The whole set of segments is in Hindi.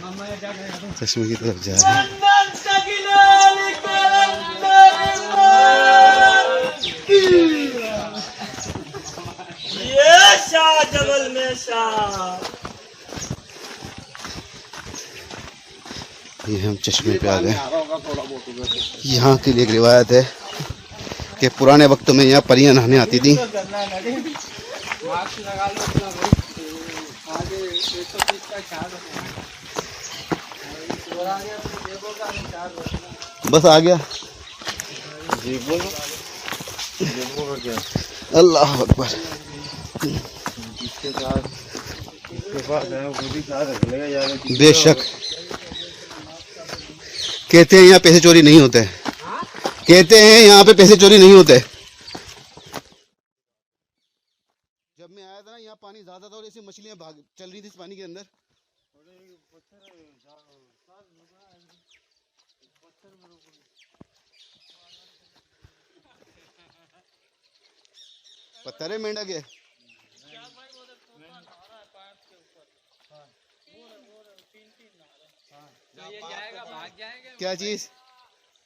चश्मे की तरफ जा रहे हैं। ये शाह जबल में शाह। ये हम चश्मे पे आ गए। यहाँ की एक रिवायत है कि पुराने वक्तों में यहाँ परियां नहाने आती थी। बस आ गया। अल्लाह अकबर। बेशक कहते हैं यहाँ पैसे चोरी नहीं होते। कहते हैं यहाँ पे पैसे चोरी नहीं होते। जब मैं आया था ना यहाँ पानी ज्यादा था और ऐसी मछलियाँ भाग चल रही थी इस पानी के अंदर। पत्थर है मेंढक है। क्या चीज?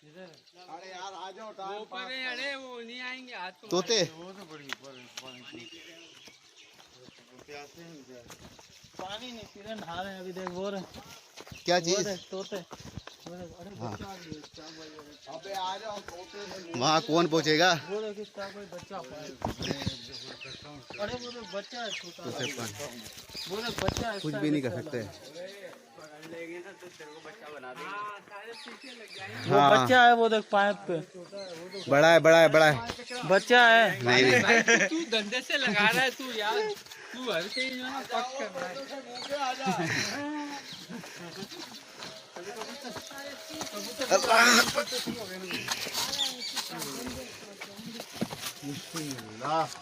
अरे यार आ जाओ टाइम पास। अरे वो नहीं आएंगे आज तो। तोते पानी नहीं पी रहे, नहा रहे हैं अभी। देख वो क्या चीज? तोते। हाँ। अबे आ जाओ तोते। वहाँ कौन पहुँचेगा? वो देखो इसका कोई बच्चा। अरे वो तो बच्चा है छोटा। वो तो बच्चा है, कुछ भी नहीं कर सकते। वो बच्चा है, वो देख पाइप पे। बड़ा है बड़ा है बड़ा है। बच्चा है। नहीं नहीं तू धंधे से लगा रहा है तू यार। तू हर चीज में ना पक कर रहा है।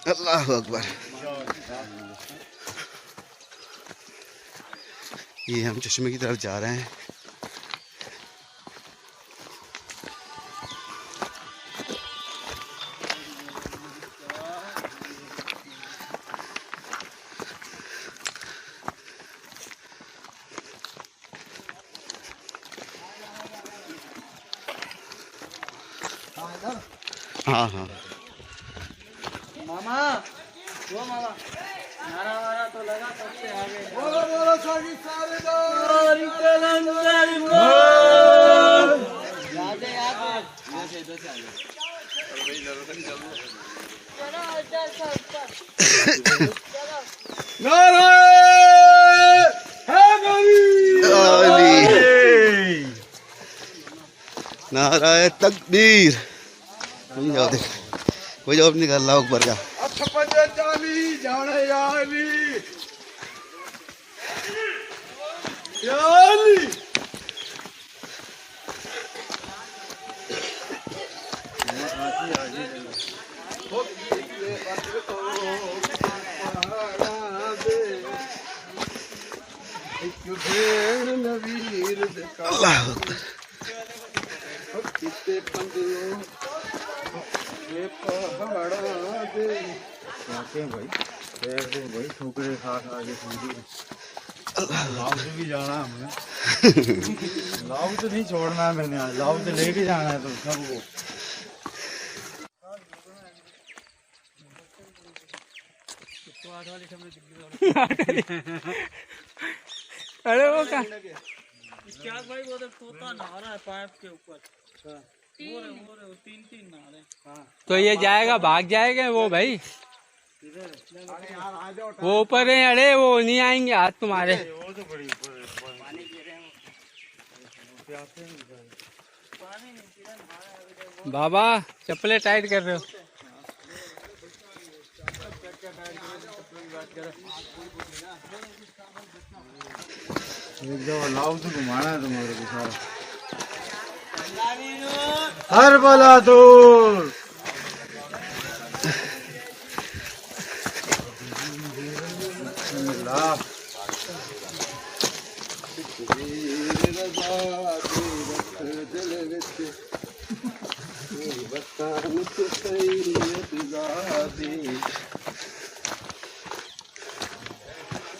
अल्लाह अकबर। ये हम चश्मे की तरफ जा रहे हैं। हाँ हाँ मामा, वो मामा नारा वारा तो लगा, तब से आगे। बोलो बोलो सारी सारे दो। यादें यादें। नाराए तकबीर। कोई जवाब देख, कोई जवाब नहीं कर। अल्लाह अकबर का। अल्लाह अकबर। भाई छोकरे खा खा के लाव से भी जाना है हमने। लाव तो नहीं छोड़ना है मैंने आज। लाव तो लेके जाना है तो सबको। अरे वो क्या भाई, वो तो तोता नहा रहा है पाइप के ऊपर। वो तीन नहा रहे। तो ये जाएगा, भाग जाएगा वो भाई। वो ऊपर है। अरे वो नहीं आएंगे हाथ तुम्हारे। वो तो बड़ी बाबा चप्पलें टाइट कर रहे हो। लाओ तो घुमाना है तुम्हारे को सारा। हर बला दूर।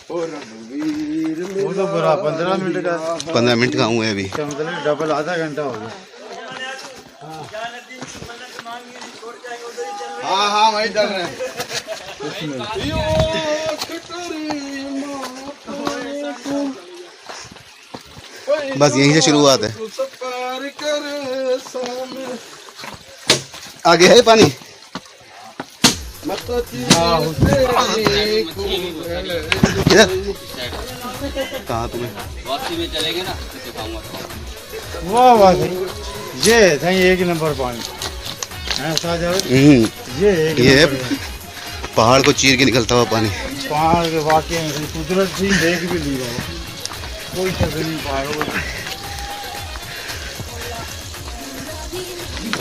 ओ वो तो पूरा 15 मिनट का 15 मिनट का हूँ अभी। मतलब डबल आधा घंटा हो गया। हाँ हाँ वही डर रहे हैं। बस यहीं से शुरुआत है। आगे है पानी। इधर कहाँ तुम्हें वापसी में चलेंगे ना तो दिखाऊंगा। वाह वाह ये सही एक नंबर पानी ये पहाड़ को चीर के निकलता हुआ पानी। पहाड़ के वाकई में कुदरत भी देख भी ली बाबा, कोई शक नहीं पहाड़ों को।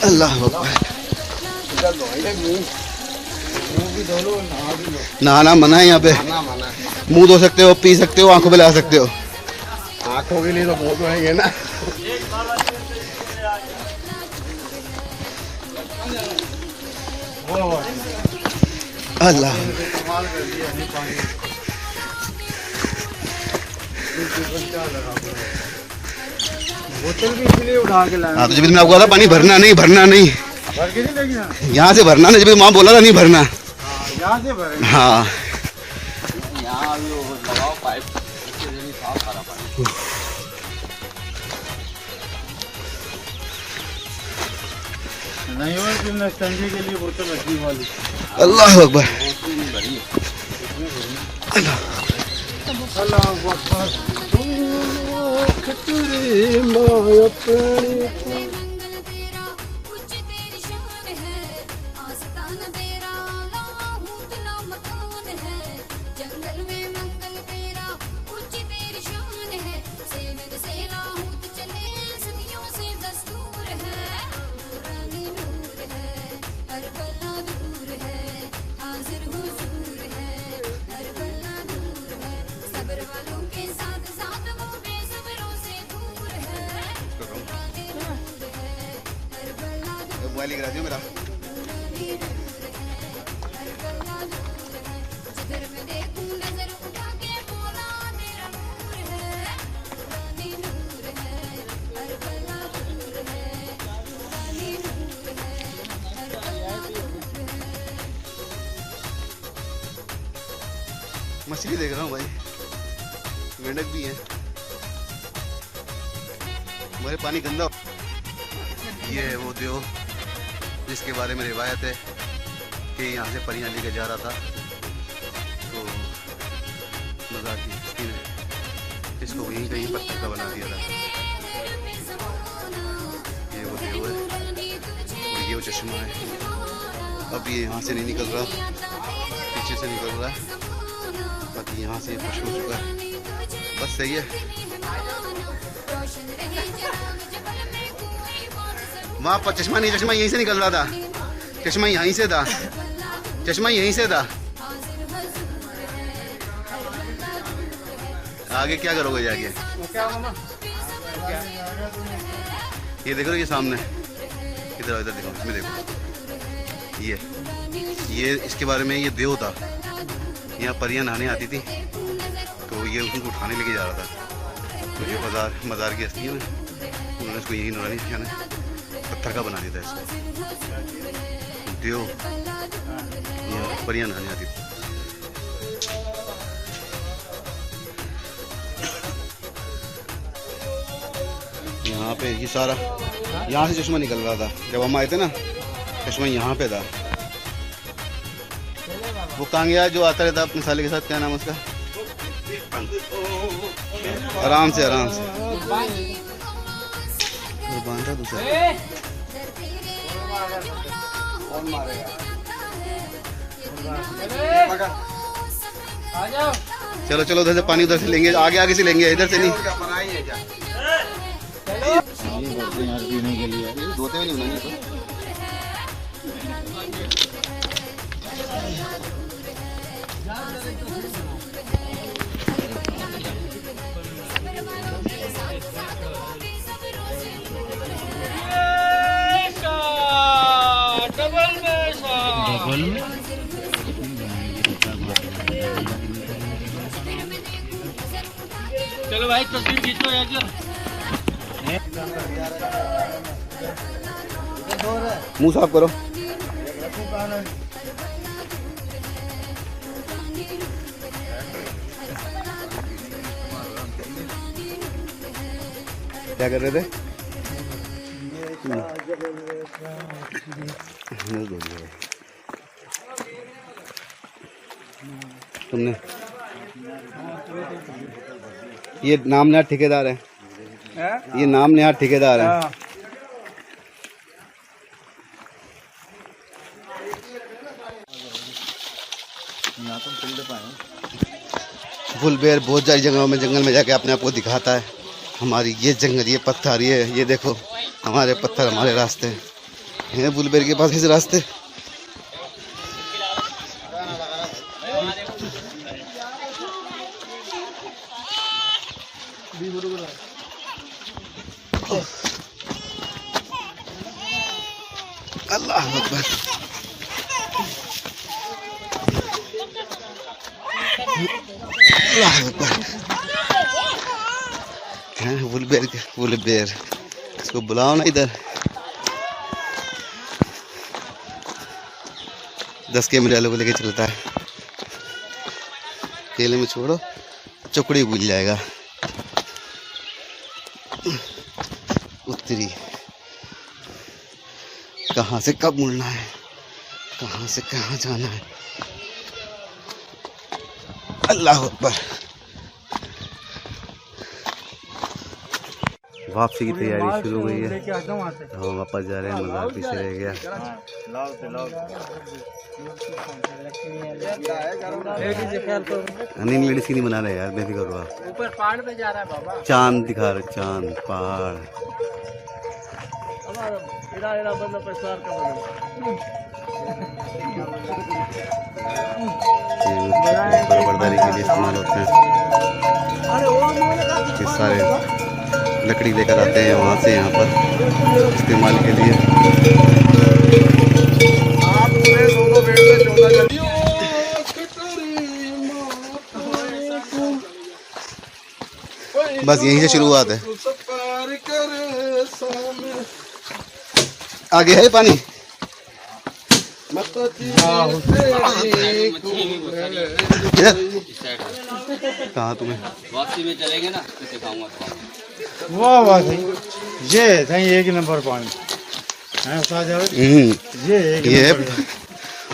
अल्लाह नहाना मना है यहाँ पे। मुंह धो सकते हो, पी सकते हो, आंखों पे लगा सकते हो। आंखों के लिए तो बहुत है ना। अल्लाह बोतल भी इसलिए उठा के लाया। हाँ तो जब मैं आपको बोला पानी भरना नहीं, भरना नहीं, भर के नहीं लेगी ना, यहाँ से भरना ना। जब वहाँ बोला था नहीं भरना। यहाँ से भरेंगे। हाँ यहाँ लगाओ पाइप साफ सारा पानी। नहीं हो फिर टंकी के लिए बोतल रखी वाली। अल्लाह अकबर। अल्लाह अकबर। मोबाइल गिरा दियो मेरा। मछली देख रहा हूँ भाई, मेंढक भी है। मेरे पानी गंदा। ये है वो देव जिसके बारे में रिवायत है कि यहाँ से परियां लेके जा रहा था, तो मजाक की हस्ती ने इसको वहीं कहीं पत्थर का बना दिया था। ये वो देव है और ये वो चश्मा है। अब ये यहाँ से नहीं निकल रहा, पीछे से निकल रहा है, बाकी यहाँ से खुश हो चुका है। बस सही है। वहाँ पर चश्मा नहीं, चश्मा यहीं से निकल रहा था। चश्मा यहीं से था, चश्मा यहीं से था। आगे क्या करोगे जाके? ये देखो ये सामने, इधर इधर देखो, इसमें देखो। ये इसके बारे में ये देव था। यहाँ परियां नहाने आती थी, तो ये उनको उठाने लेके जा रहा था। तो ये मज़ार की हस्ती है ना, उन्होंने इसको यही नौरानी खाना पत्थर का बना देता है इसको। देव यहाँ परियां नहाने आती थी। यहाँ पे ये सारा, यहाँ से चश्मा निकल रहा था जब हम आए थे ना, चश्मा यहाँ पे था। वो कांगिया जो आता रहता मसाले के साथ, क्या नाम उसका? आराम से आराम से वो बांधा दूसरा। चलो चलो उधर से पानी उधर से लेंगे, आगे आगे से लेंगे, इधर से नहीं। पीने के लिए धोते हुए नहीं बनाएंगे तो। चलो भाई तस्वीर खींचो यार। मुंह साफ करो। क्या कर रहे थे? तुमने ये नाम नया ठेकेदार है, ये नाम नया ठेकेदार है। बुलबेर बहुत सारी जगहों में जंगल में जाके अपने आप को दिखाता है। हमारी ये जंगल, ये पत्थर, ये देखो हमारे पत्थर, हमारे रास्ते हैं। बुलबेर के पास ऐसे रास्ते। अल्लाह अकबर। अल्लाह अकबर। बुलबेर, बुलबेर इसको बुलाओ ना इधर। 10 कैमरे वालों को लेके चलता है। केले में छोड़ो, चुकड़ी भूल जाएगा। उत्तरी कहाँ से कब मुड़ना है, कहाँ से कहाँ जाना है। अल्लाह अकबर। वापसी की तैयारी शुरू हो गई है। तो हम वापस जा रहे हैं, मज़ार पीछे रह गया। नहीं लेडीज की नहीं बना रहे यार, बेफिक्र करो आप। ऊपर पहाड़ पे जा रहा है बाबा। चांद दिखा रहे, चांद पहाड़। बर्दारी के लिए इस्तेमाल होते हैं। ये सारे लकड़ी लेकर आते हैं वहाँ से यहाँ पर इस्तेमाल के लिए। बस यहीं से शुरुआत है। आगे है पानी। कहाँ तुम्हें वापसी में चलेंगे ना तो दिखाऊंगा। वाह वाह सही, ये सही एक नंबर पानी है। ये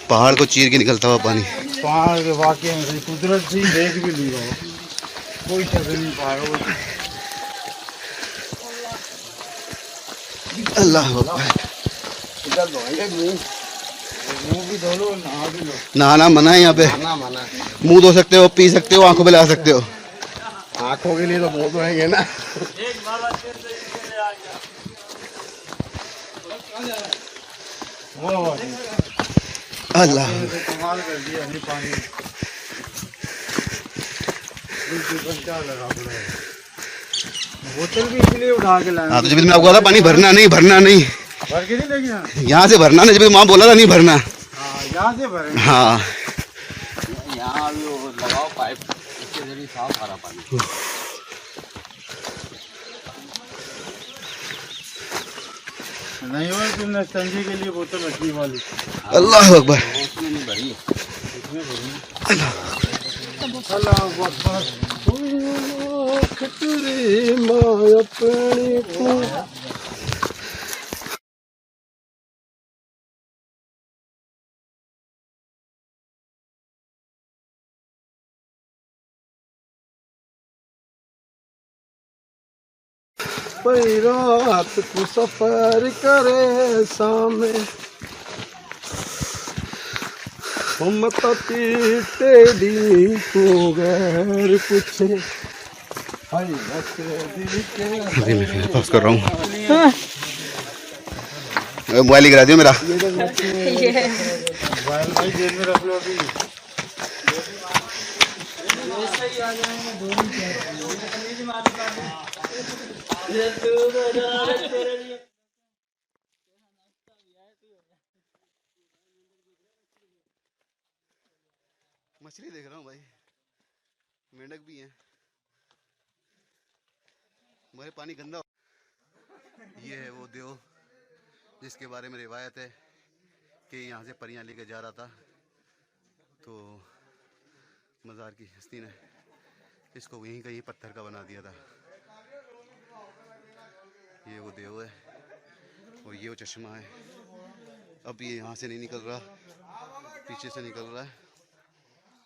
पहाड़ को चीर के निकलता हुआ पानी। पहाड़ के वाकई में कुदरत से देख भी ली हो, कोई शक नहीं। पहाड़ों अल्लाह मुँह भी धो लो, नहा भी लो। नहाना मना है यहाँ पे। मुंह धो सकते हो, पी सकते हो, आंखों पे लगा सकते हो। आँखों के लिए तो बहुत रहेंगे ना। अल्लाह कमाल कर दिया नहीं पानी। बोतल भी इसलिए उठा के लाया। हाँ तो जब मैं आपको कहा था पानी भरना नहीं, भरना नहीं, भर के नहीं देखना, यहाँ से भरना ना। जब वहाँ बोला था नहीं भरना। यहाँ से भरे। हाँ यहाँ भी वो लगाओ पाइप, इसके जरिए साफ आ रहा पानी। नहीं हो तुमने संजी के लिए बोतल रखी वाली। अल्लाह अकबर। उसमें नहीं भरी है। अल्लाह अकबर। खटरी माया पानी को रात को सफर करे सामे मत टेढ़ी को गैर कुछ। अभी मैं पास कर रहा हूँ। मोबाइल गिरा दियो मेरा। मोबाइल भाई जेब में रख लो अभी। मछली देख रहा हूँ भाई, मेंढक भी है। मेरे पानी गंदा हो। ये है वो देव जिसके बारे में रिवायत है कि यहाँ से परियां लेके जा रहा था, तो मज़ार की हस्ती ने इसको यहीं कहीं पत्थर का बना दिया था। ये वो देव है और ये वो चश्मा है। अब ये यहाँ से नहीं निकल रहा, पीछे से निकल रहा है,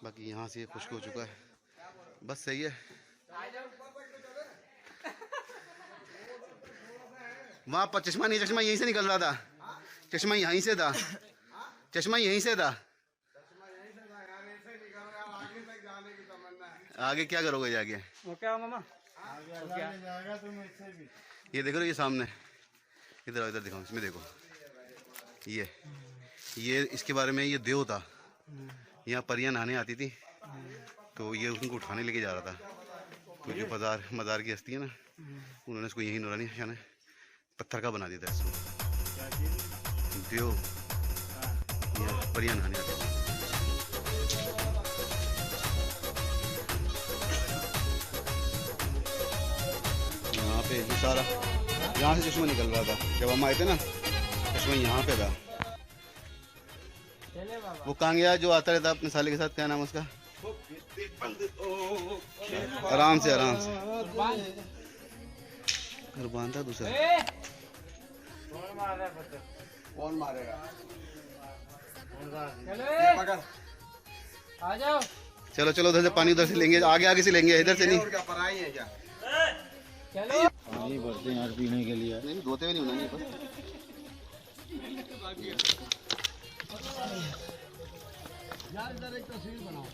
बाकी यहाँ से ये खुश्क हो चुका है। बस सही है। वहाँ पर चश्मा नहीं, चश्मा यहीं से निकल रहा था, चश्मा यहीं से था, चश्मा यहीं से था। आगे क्या करोगे जाके? वो क्या मामा? ये देखो ये सामने, इधर इधर दिखाओ, इसमें देखो, ये इसके बारे में ये देव था। यहाँ परियां नहाने आती थी, तो ये उनको उठाने लेके जा रहा था। तो जो मज़ार की हस्ती है ना, उन्होंने इसको यही नूरानी निशान पत्थर का बना दिया था। इसको देव यहाँ परियां नहाने आती थी। यहाँ पे ये सारा, यहाँ से चश्मा निकल रहा था जब हम आए थे ना, चश्मा यहाँ पे था। वो कहाँ गया जो आता रहता अपने साले के साथ, क्या नाम उसका? आराम से घर बांधा दूसरा। कौन मारेगा? आ जाओ। चलो चलो, उधर से पानी उधर से लेंगे, आगे से लेंगे, इधर से नहीं। चलो पानी भरते हैं यार पीने के लिए। नहीं धोते हुए नहीं होना बस। यार इधर एक तस्वीर बनाओ।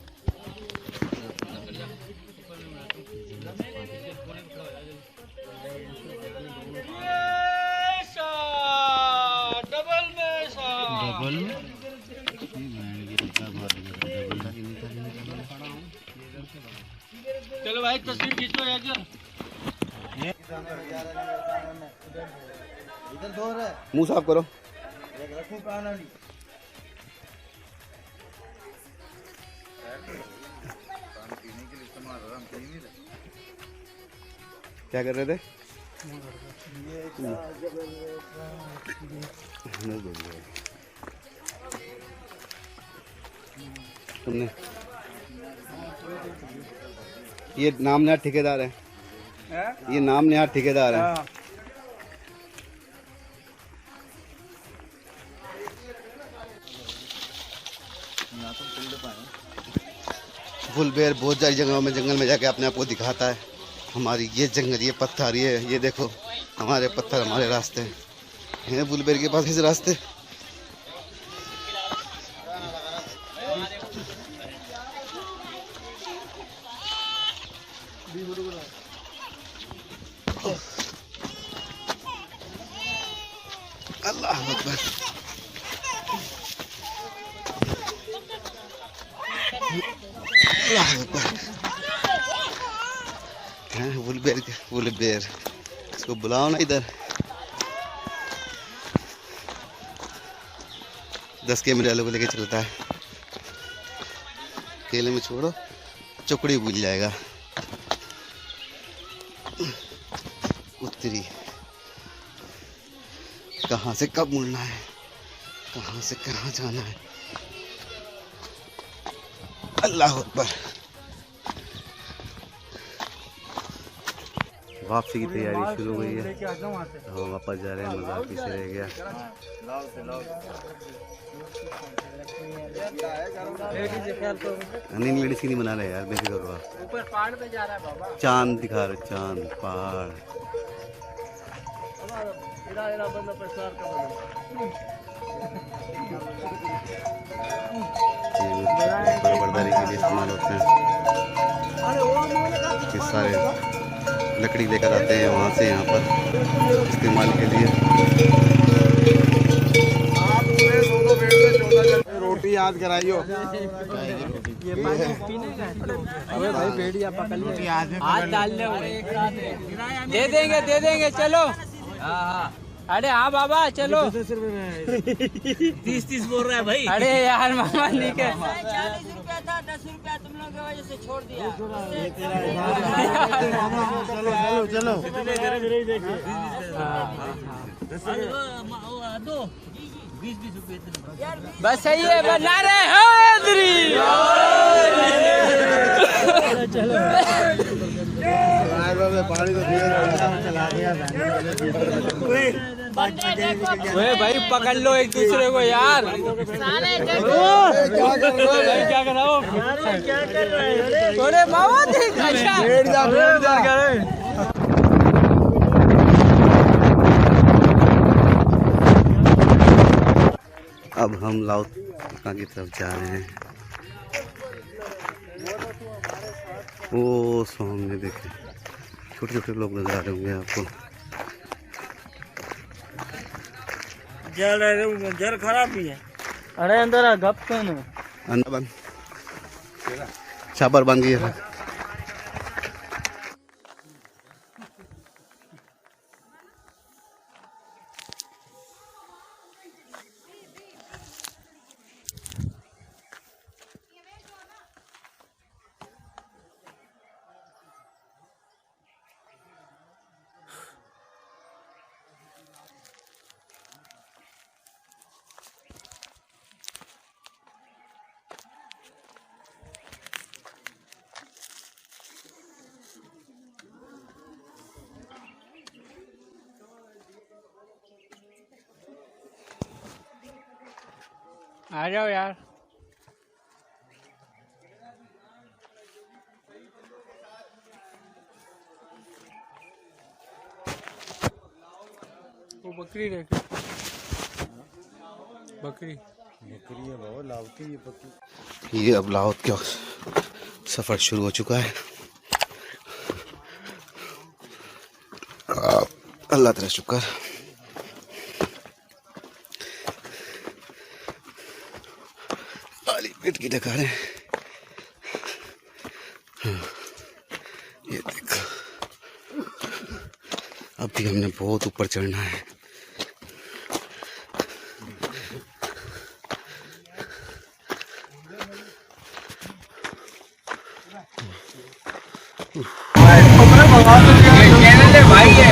डबल चलो भाई तस्वीर खींचो यार। इधर दो है, मुंह साफ करो। रखो पाना नहीं। क्या कर रहे थे? तुमने ये नाम नया ठेकेदार है, ये नाम नया ठेकेदार है। बुलबेर बहुत सारी जगहों में जंगल में जाके अपने आप को दिखाता है। हमारी ये जंगल, ये पत्थर, ये देखो हमारे पत्थर, हमारे रास्ते हैं बुलबेर के पास। इस रास्ते अल्लाह अकबर। अल्लाह अकबर। बुलबेर इसको बुलाओ ना इधर। 10 कैमरे वालों को लेके चलता है, अकेले में छोड़ो चुकड़ी भूल जाएगा। उत्तरी कहाँ से कब मुड़ना है, कहाँ से कहाँ जाना है। अल्लाह अकबर। वापसी की तैयारी शुरू हो गई है, तो हम वापस जा रहे हैं। मज़ार पीछे रह गया। नहीं लेडीज की नहीं बना रहे यार, बेफिक्र रहो। ऊपर पहाड़ पे जा रहा है बाबा, चांद दिखा रहे, चांद पहाड़। बर्दारी के लिए इस्तेमाल होते हैं। ये सारे लकड़ी लेकर आते हैं वहाँ से यहाँ पर इस्तेमाल के लिए। रोटी याद कराइयो। अबे भाई भेड़िया पकड़ ले, हाथ डालने दे देंगे। चलो हाँ, अरे हाँ बाबा चलो। 30 बोल रहा है भाई। अरे यार मामा ठीक है। 40 रुपया था, 10 रुपया तुम लोग की वजह से छोड़ दिया। चलो चलो बस सही है, बना रहे हो चलो पानी तो चला दिया भाई पकड़ लो एक दूसरे को यार। क्या कर रहा हो? थोड़े मामा देख अच्छा अब हम लाहौल की तरफ जा रहे हैं। वो सामने देखें छोटे छोटे लोग नजर आ रहे होंगे आपको। जल खराब भी है। अरे अंदर गप कौन है? अंदर बंद छापर बंद किया। आ जाओ यार। वो बकरी देखी, बकरी है बाबा, लावती है बकरी। ये अब लाहौल का सफर शुरू हो चुका है। अल्लाह तेरा शुक्र। पेट की दिखा रहे हैं। ये देखो अब भी हमने बहुत ऊपर चढ़ना है। भाई है